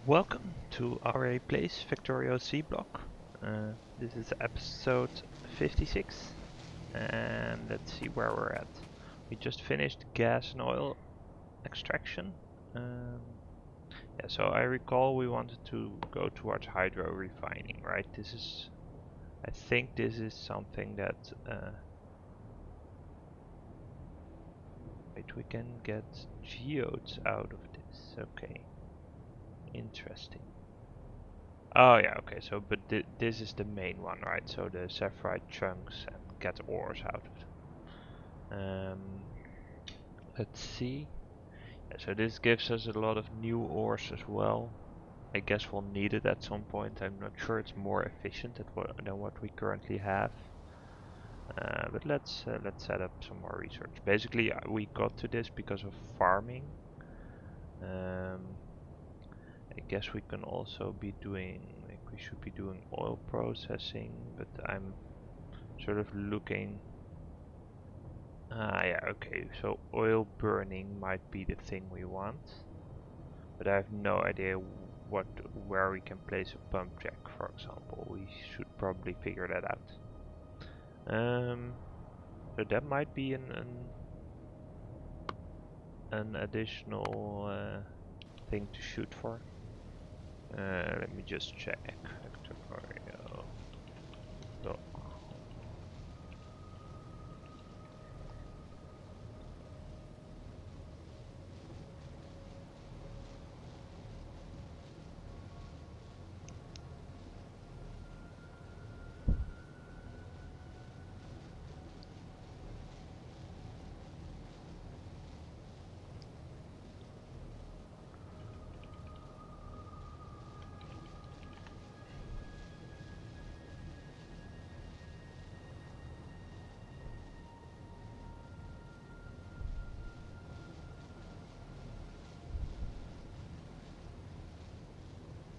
Welcome to Aurei Place Factorio Seablock. This is episode 56, and let's see where we're at. We just finished gas and oil extraction. So I recall we wanted to go towards hydro refining, right? I think this is something that, wait, we can get geodes out of this. Okay, interesting. Oh yeah, okay, so but this is the main one, right? So the sapphire chunks and get ores out of them. Let's see. Yeah, so this gives us a lot of new ores as well. I guess we'll need it at some point. I'm not sure it's more efficient than what we currently have. But let's set up some more research. Basically, we got to this because of farming. I guess we can also be doing, like we should be doing oil processing, but I'm sort of looking. Yeah, okay, so oil burning might be the thing we want, but I have no idea where we can place a pump jack, for example. We should probably figure that out. So that might be an additional thing to shoot for. Let me just check. Factorio.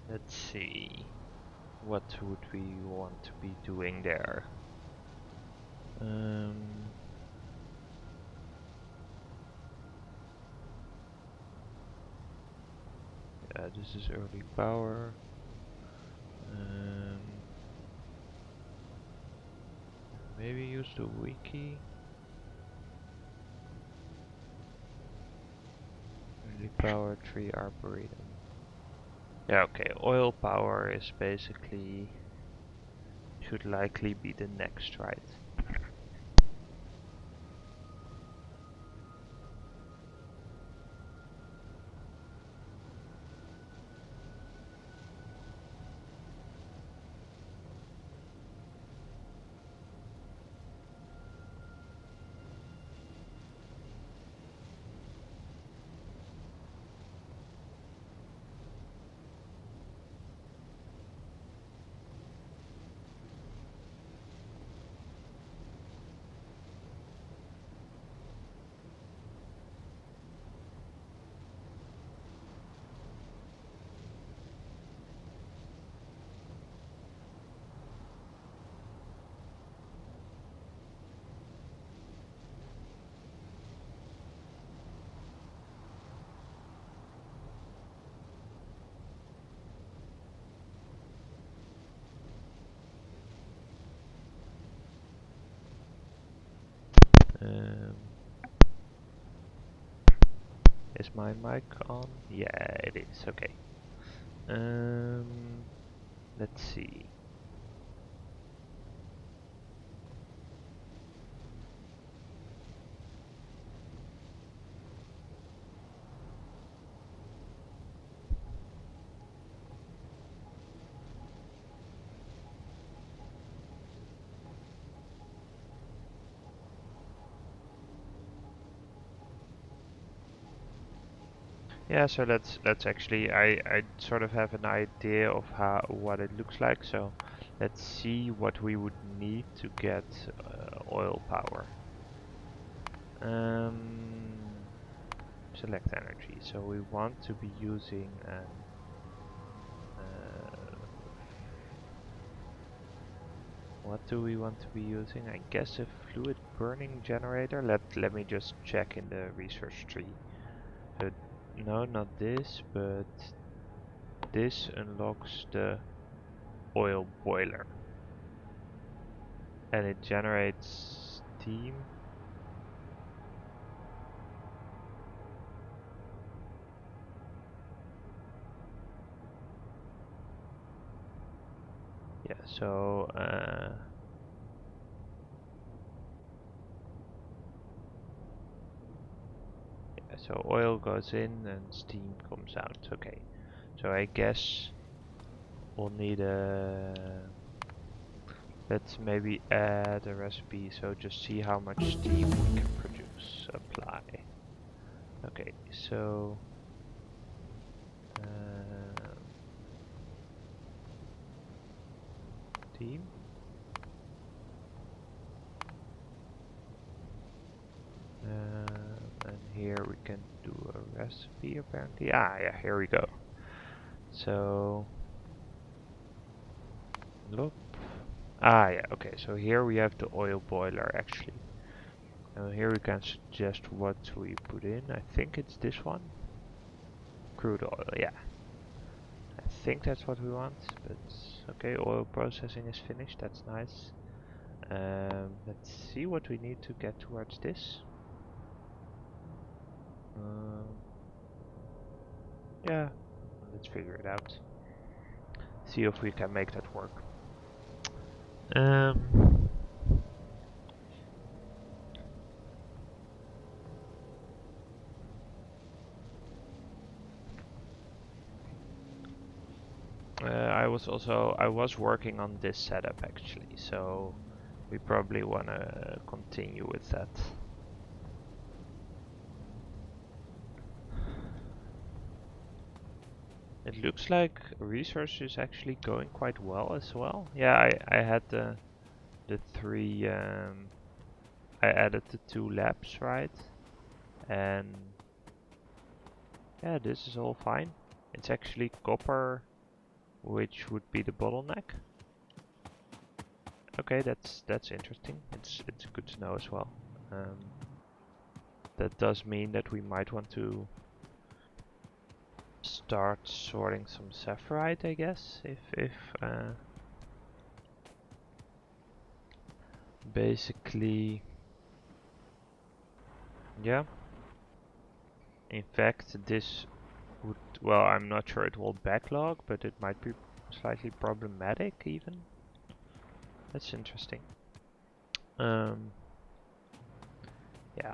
Let's see. What would we want to be doing there? Yeah, this is early power. Maybe use the wiki. Early power, tree arboretum. Yeah, okay. Oil power is basically should likely be the next, right? Um, is my mic on? Yeah, it is. Okay. Let's see. Yeah, so let's actually I sort of have an idea of what it looks like. So let's see what we would need to get oil power. Select energy. So we want to be using an what do we want to be using? I guess a fluid burning generator. Let me just check in the research tree. So no, not this, but this unlocks the oil boiler. And it generates steam. Yeah, so so oil goes in and steam comes out. Okay, so I guess we'll need a. Let's maybe add a recipe. So just see how much steam we can produce. Apply. Okay, so steam. And here we can do a recipe apparently. Ah, yeah, here we go. So look. Ah, yeah, okay, so here we have the oil boiler actually. And here we can suggest what we put in. I think it's this one. Crude oil, yeah. I think that's what we want, but okay, oil processing is finished, that's nice. Let's see what we need to get towards this. Yeah, let's figure it out. See if we can make that work. I was working on this setup actually, so we probably wanna continue with that. It looks like research is actually going quite well as well. Yeah, I had the three. I added the 2 labs, right? And yeah, this is all fine. It's actually copper, which would be the bottleneck. Okay, that's interesting. It's good to know as well. That does mean that we might want to start sorting some sapphirite, I guess, if basically, yeah. In fact, this would, well, I'm not sure it will backlog, but it might be slightly problematic even. That's interesting. Yeah,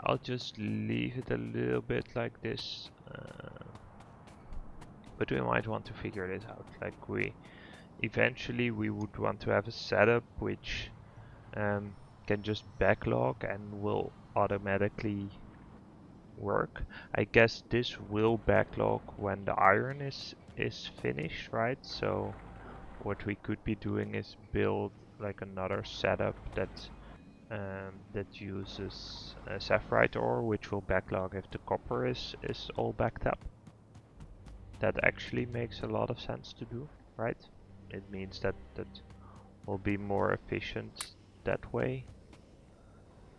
I'll just leave it a little bit like this. But we might want to figure this out. Like eventually we would want to have a setup which can just backlog and will automatically work. I guess this will backlog when the iron is finished, right? So what we could be doing is build like another setup that that uses sapphirite ore, which will backlog if the copper is all backed up. That actually makes a lot of sense to do, right? It means that will be more efficient that way.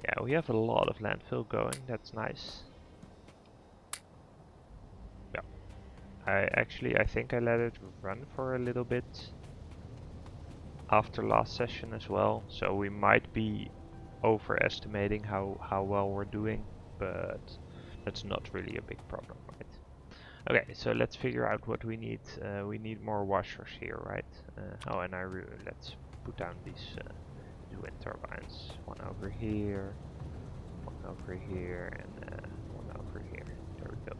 Yeah, we have a lot of landfill going, that's nice. Yeah. I think I let it run for a little bit after last session as well, so we might be overestimating how well we're doing, but that's not really a big problem, right? Okay, so let's figure out what we need. We need more washers here, right? Oh, and let's put down these wind turbines. One over here, one over here, and one over here. There we go.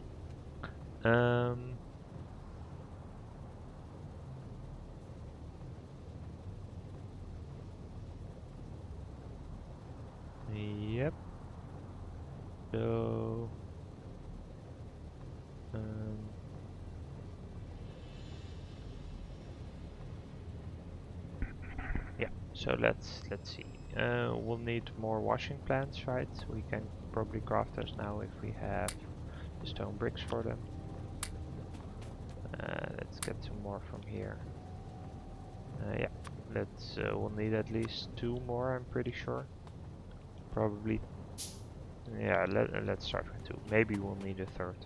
Yep. So yeah. So let's see. We'll need more washing plants, right? We can probably craft those now if we have the stone bricks for them. Let's get some more from here. Yeah. We'll need at least 2 more, I'm pretty sure. Probably. Yeah, let's start with 2. Maybe we'll need a third.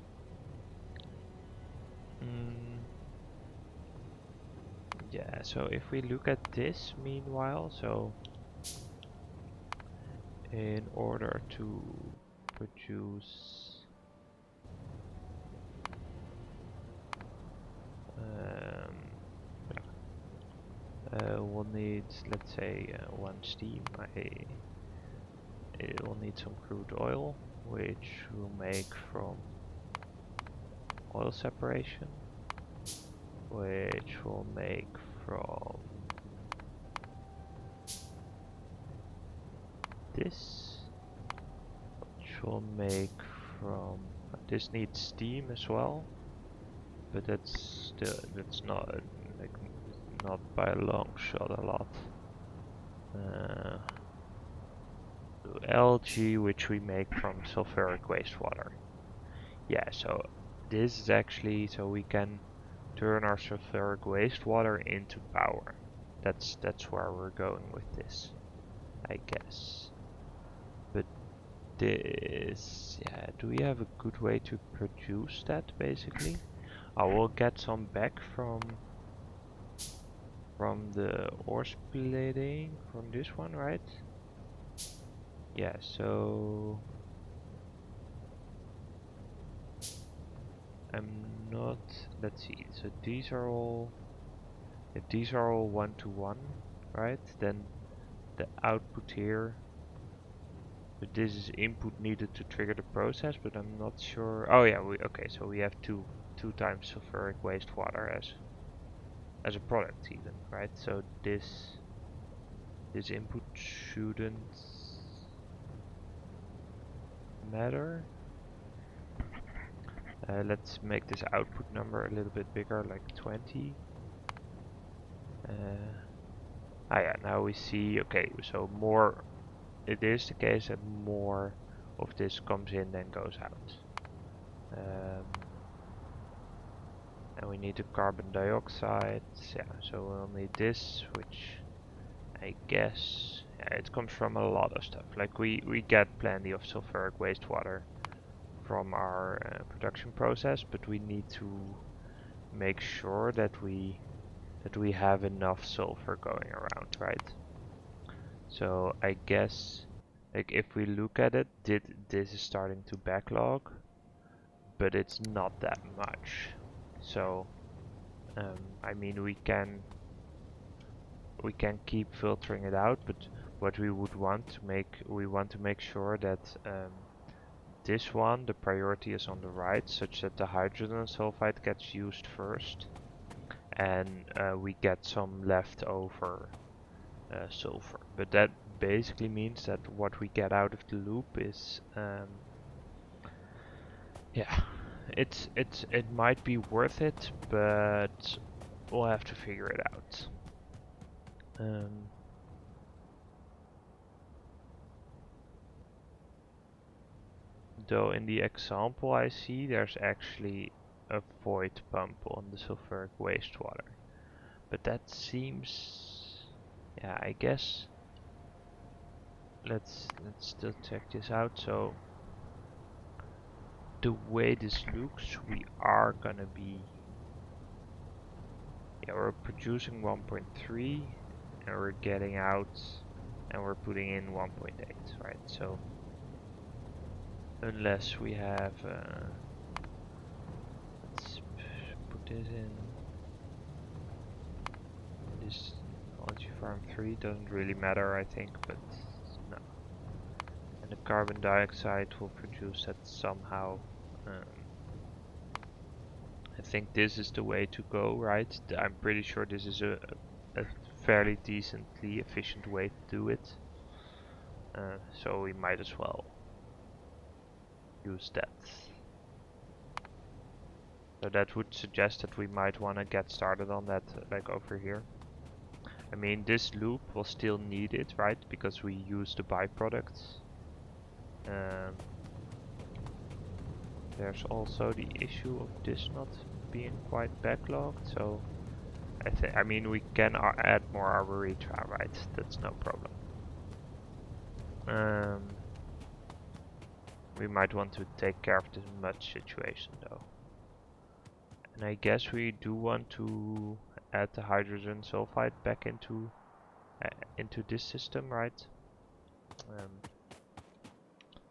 Yeah, so if we look at this meanwhile, so in order to produce we'll need, let's say, one steam. It will need some crude oil, which we'll make from oil separation, which we'll make from this, which we'll make from this needs steam as well, but that's not like not by a long shot a lot. Algae, which we make from sulfuric wastewater. Yeah, so this is actually so we can turn our sulfuric wastewater into power. That's where we're going with this, I guess. But this, yeah, do we have a good way to produce that basically? I will get some back from the ore splitting from this one, right? Yeah, so I'm not, let's see, so these are all, if these are all 1-to-1, right, then the output here, but this is input needed to trigger the process, but I'm not sure. Oh yeah, okay, so we have two times sulfuric wastewater as a product even, right? So this input shouldn't matter. Let's make this output number a little bit bigger, like 20. Yeah, now we see, okay, so more, it is the case that more of this comes in than goes out. And we need the carbon dioxide, yeah, so we'll need this, which I guess, yeah, it comes from a lot of stuff. Like we get plenty of sulfuric wastewater from our production process, but we need to make sure that we have enough sulfur going around, right? So I guess, like if we look at it, this is starting to backlog, but it's not that much. So I mean we can keep filtering it out, but what we would want to make, we want to make sure that this one, the priority is on the right, such that the hydrogen sulfide gets used first, and we get some leftover sulfur. But that basically means that what we get out of the loop is, yeah, it might be worth it, but we'll have to figure it out. Though in the example I see there's actually a void pump on the sulfuric wastewater. But that seems, yeah, I guess let's still check this out. So the way this looks, we are gonna be, yeah, we're producing 1.3 and we're getting out and we're putting in 1.8, right? So unless we have, let's put this in. This algae farm 3 doesn't really matter, I think, but no. And the carbon dioxide will produce that somehow. I think this is the way to go, right? I'm pretty sure this is a fairly decently efficient way to do it. So we might as well use that. So that would suggest that we might want to get started on that, like over here. I mean, this loop will still need it, right? Because we use the byproducts. There's also the issue of this not being quite backlogged, so I mean we can add more arboretra, right? That's no problem. We might want to take care of this mud situation though. And I guess we do want to add the hydrogen sulfide back into this system, right?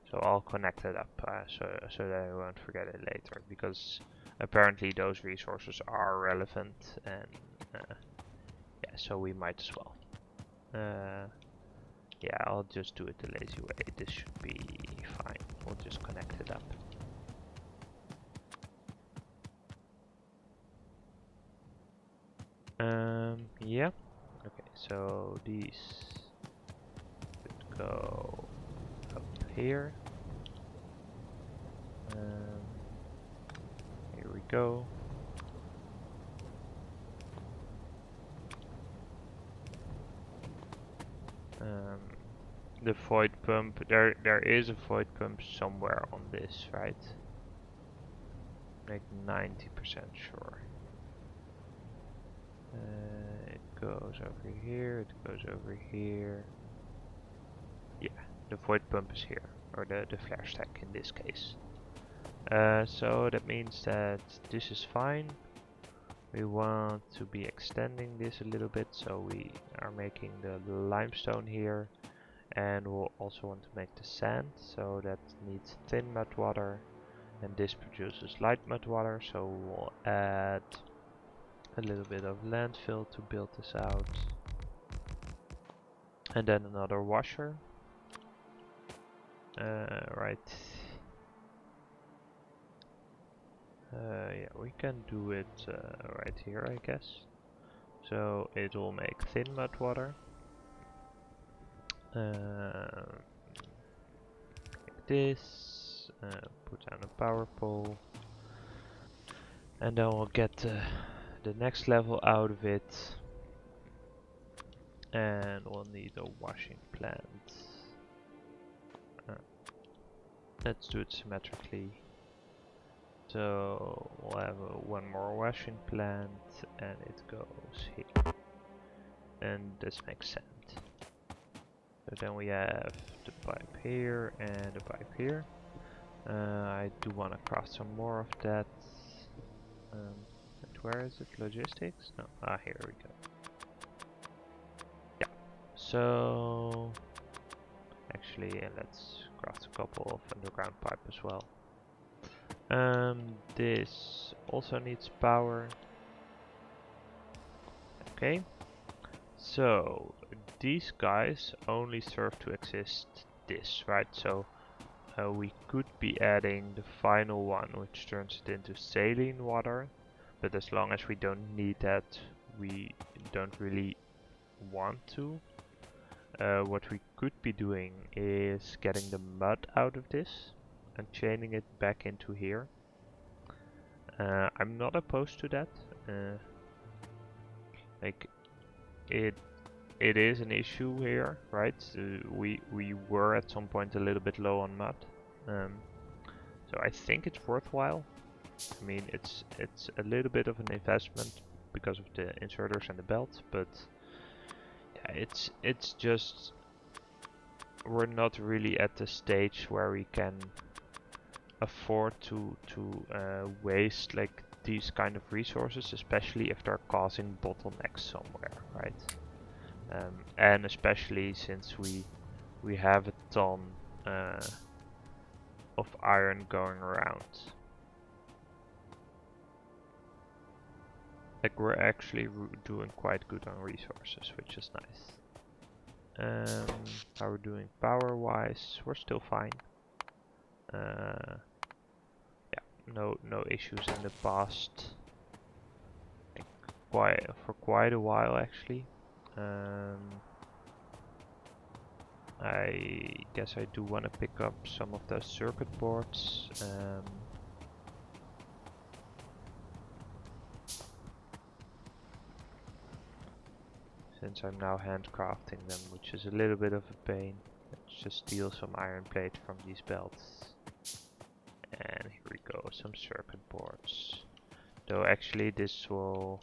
So I'll connect it up so that I won't forget it later, because apparently those resources are relevant, and yeah, so we might as well. Yeah, I'll just do it the lazy way. This should be fine. We'll just connect it up. Yeah. Okay, so these could go up here. Here we go. The void pump, there is a void pump somewhere on this, right? Like 90% sure. It goes over here, it goes over here. Yeah, the void pump is here, or the flare stack in this case. So that means that this is fine. We want to be extending this a little bit, so we are making the limestone here, and we'll also want to make the sand, so that needs thin mud water, and this produces light mud water, so we'll add a little bit of landfill to build this out, and then another washer. Right. Yeah, we can do it right here, I guess. So it will make thin mud water. Like this. Put down a power pole. And then we'll get the next level out of it. And we'll need a washing plant. Let's do it symmetrically. So we'll have one more washing plant, and it goes here. And this makes sense. So then we have the pipe here and the pipe here. I do want to craft some more of that. Where is it? Logistics? No. Ah, here we go. Yeah. So actually, let's craft a couple of underground pipe as well. This also needs power. Okay. So these guys only serve to exist this, right? So we could be adding the final one, which turns it into saline water, but as long as we don't need that, we don't really want to. What we could be doing is getting the mud out of this and chaining it back into here. I'm not opposed to that. Like it is an issue here, right? We were at some point a little bit low on mud, so I think it's worthwhile. I mean, it's a little bit of an investment because of the inserters and the belt, but yeah, it's just we're not really at the stage where we can afford to waste like these kind of resources, especially if they're causing bottlenecks somewhere, right? And especially since we have a ton of iron going around. Like we're actually doing quite good on resources, which is nice. How we're doing power wise, we're still fine. Yeah, no issues in the past. For quite a while actually. I guess I do want to pick up some of those circuit boards. Since I'm now handcrafting them, which is a little bit of a pain. Let's just steal some iron plate from these belts. And here we go, some circuit boards. Though actually this will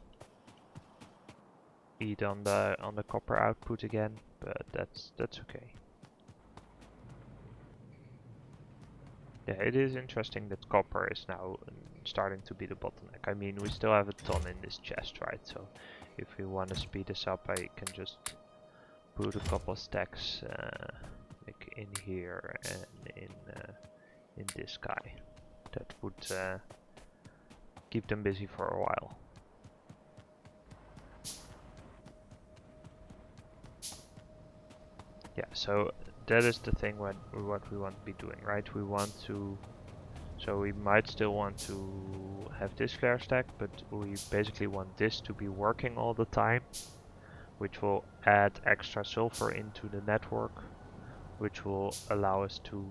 eat on the copper output again, but that's okay. Yeah, it is interesting that copper is now starting to be the bottleneck. I mean, we still have a ton in this chest, right? So if we want to speed this up, I can just put a couple stacks like in here and in this guy. That would keep them busy for a while. Yeah, so that is the thing what we want to be doing, right? We want to, so we might still want to have this flare stack, but we basically want this to be working all the time, which will add extra sulfur into the network, which will allow us to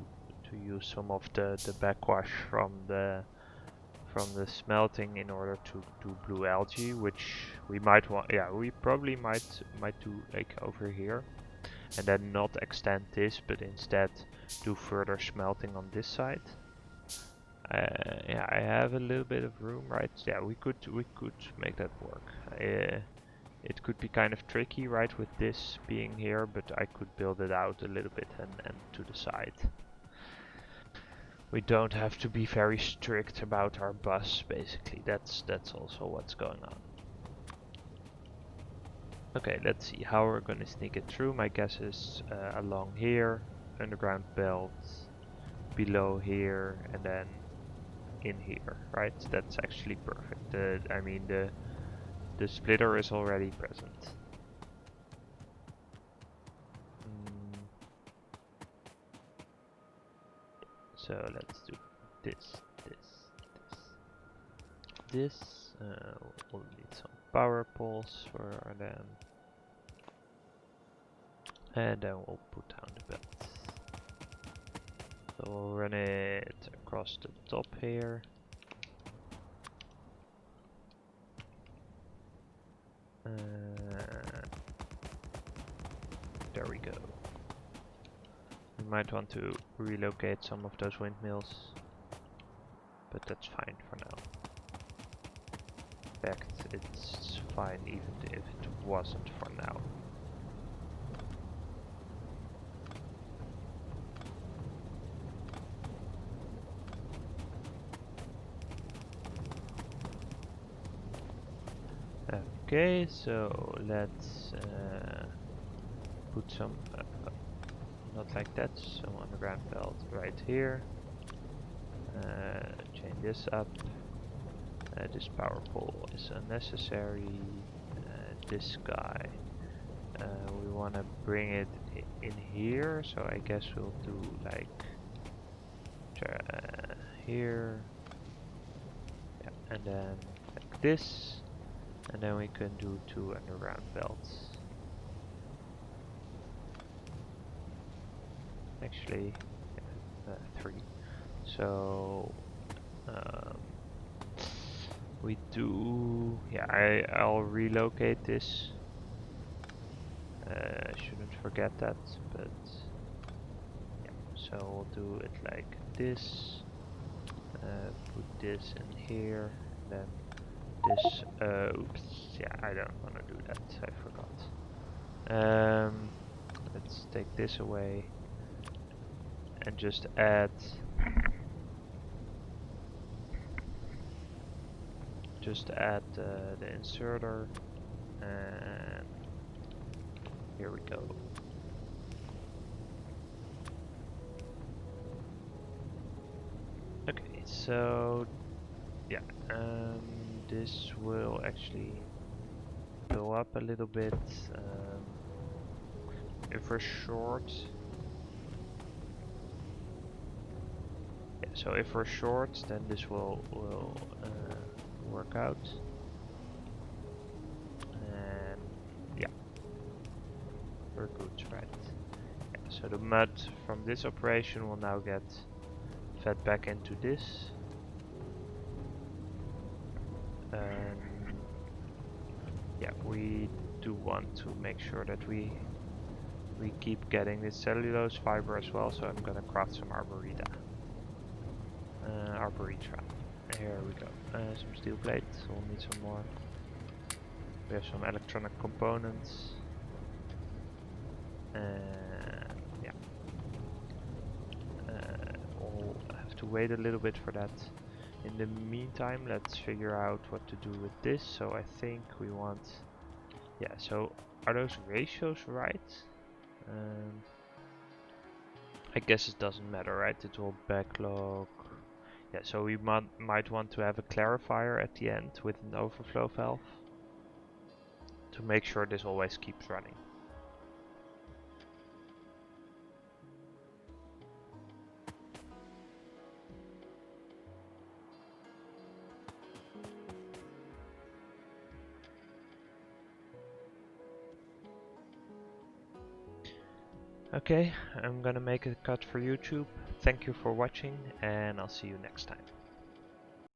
use some of the backwash from the smelting in order to do blue algae, which we might want. Yeah, we probably might do like over here, and then not extend this, but instead do further smelting on this side. Yeah, I have a little bit of room, right? Yeah, we could make that work. It could be kind of tricky, right, with this being here, but I could build it out a little bit and to the side. We don't have to be very strict about our bus, basically. That's also what's going on. Okay, let's see how we're gonna sneak it through. My guess is along here, underground belt, below here, and then in here, right? That's actually perfect. I mean the splitter is already present. So let's do this. We'll need some power poles for them, and then we'll put down the belt. So we'll run it across the top here. There we go. We might want to relocate some of those windmills, but that's fine for now. In fact, it's fine even if it wasn't for now. Okay, so let's put some, not like that, some underground belt right here. Chain this up. This power pole is unnecessary. This guy, we want to bring it in here, so I guess we'll do like here, yeah, and then like this, and then we can do 2 underground belts. Actually, 3. So we do, yeah, I'll relocate this. Shouldn't forget that, but yeah, so we'll do it like this. Put this in here, and then this, oops, yeah, I don't want to do that, I forgot. Let's take this away and just add the inserter, and here we go. Okay, so yeah, this will actually go up a little bit. If we're short, yeah, so if we're short, then this will work out. And yeah, we're good, right? Yeah, so the mud from this operation will now get fed back into this. Yeah, we do want to make sure that we keep getting this cellulose fiber as well, so I'm gonna craft some arboreta. Here we go. Some steel plates, we'll need some more. We have some electronic components. Yeah. We'll have to wait a little bit for that. In the meantime, let's figure out what to do with this. So I think we want Yeah, so are those ratios right? I guess it doesn't matter, right? It's all backlog. Yeah, so we might want to have a clarifier at the end with an overflow valve to make sure this always keeps running. Okay, I'm gonna make a cut for YouTube. Thank you for watching, and I'll see you next time.